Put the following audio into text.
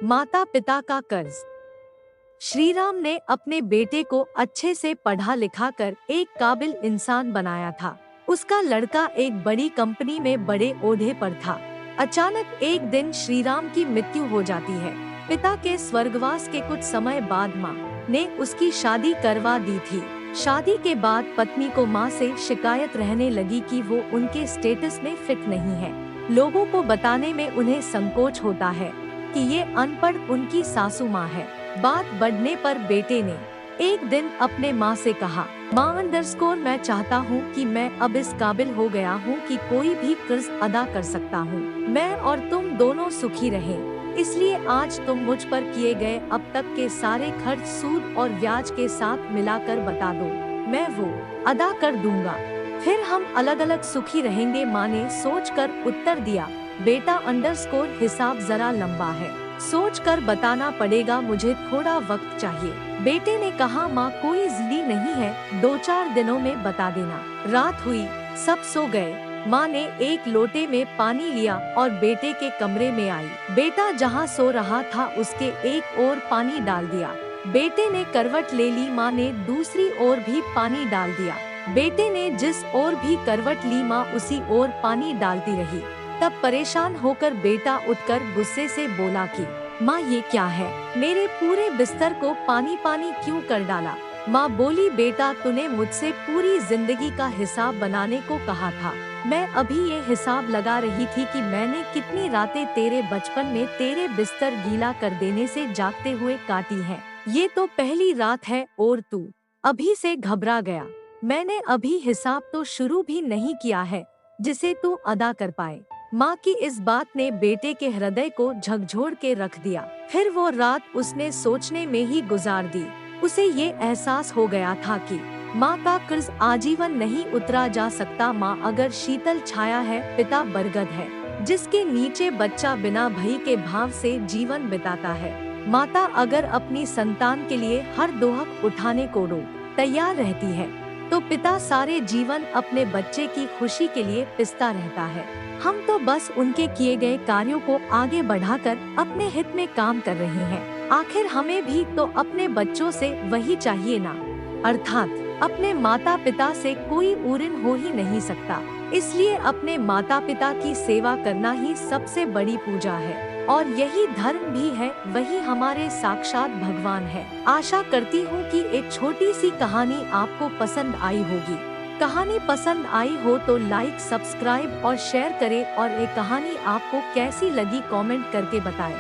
माता पिता का कर्ज। श्री राम ने अपने बेटे को अच्छे से पढ़ा लिखा कर एक काबिल इंसान बनाया था। उसका लड़का एक बड़ी कंपनी में बड़े ओहदे पर था। अचानक एक दिन श्री राम की मृत्यु हो जाती है। पिता के स्वर्गवास के कुछ समय बाद माँ ने उसकी शादी करवा दी थी। शादी के बाद पत्नी को माँ से शिकायत रहने लगी कि वो उनके स्टेटस में फिट नहीं है। लोगों को बताने में उन्हें संकोच होता है कि ये अनपढ़ उनकी सासू माँ है। बात बढ़ने पर बेटे ने एक दिन अपने माँ से कहा, माँ मैं चाहता हूँ कि मैं अब इस काबिल हो गया हूँ कि कोई भी कर्ज अदा कर सकता हूँ। मैं और तुम दोनों सुखी रहें। इसलिए आज तुम मुझ पर किए गए अब तक के सारे खर्च सूद और ब्याज के साथ मिलाकर बता दो, मैं वो अदा कर दूंगा। फिर हम अलग अलग सुखी रहेंगे। माँ ने सोचकर उत्तर दिया, बेटा हिसाब जरा लंबा है, सोच कर बताना पड़ेगा, मुझे थोड़ा वक्त चाहिए। बेटे ने कहा, माँ कोई जिद्दी नहीं है, 2-4 दिनों में बता देना। रात हुई, सब सो गए। माँ ने एक लोटे में पानी लिया और बेटे के कमरे में आई। बेटा जहाँ सो रहा था उसके एक ओर पानी डाल दिया। बेटे ने करवट ले ली। माँ ने दूसरी ओर भी पानी डाल दिया। बेटे ने जिस ओर भी करवट ली माँ उसी ओर पानी डालती रही। तब परेशान होकर बेटा उठकर गुस्से से बोला कि माँ ये क्या है, मेरे पूरे बिस्तर को पानी पानी क्यों कर डाला। माँ बोली, बेटा तूने मुझसे पूरी जिंदगी का हिसाब बनाने को कहा था। मैं अभी ये हिसाब लगा रही थी कि मैंने कितनी रातें तेरे बचपन में तेरे बिस्तर गीला कर देने से जागते हुए काटी हैं। ये तो पहली रात है और तू अभी से घबरा गया। मैंने अभी हिसाब तो शुरू भी नहीं किया है जिसे तू अदा कर पाए। माँ की इस बात ने बेटे के हृदय को झकझोर के रख दिया। फिर वो रात उसने सोचने में ही गुजार दी। उसे ये एहसास हो गया था कि माँ का कर्ज आजीवन नहीं उतरा जा सकता। माँ अगर शीतल छाया है, पिता बरगद है जिसके नीचे बच्चा बिना भय के भाव से जीवन बिताता है। माता अगर अपनी संतान के लिए हर दोहक उठाने को तैयार रहती है तो पिता सारे जीवन अपने बच्चे की खुशी के लिए पिसता रहता है। हम तो बस उनके किए गए कार्यों को आगे बढ़ाकर अपने हित में काम कर रहे हैं। आखिर हमें भी तो अपने बच्चों से वही चाहिए ना, अर्थात अपने माता पिता से कोई ऊरिन हो ही नहीं सकता। इसलिए अपने माता पिता की सेवा करना ही सबसे बड़ी पूजा है और यही धर्म भी है, वही हमारे साक्षात भगवान है। आशा करती हूँ कि एक छोटी सी कहानी आपको पसंद आई होगी। कहानी पसंद आई हो तो लाइक, सब्सक्राइब और शेयर करें और ये कहानी आपको कैसी लगी कमेंट करके बताएं।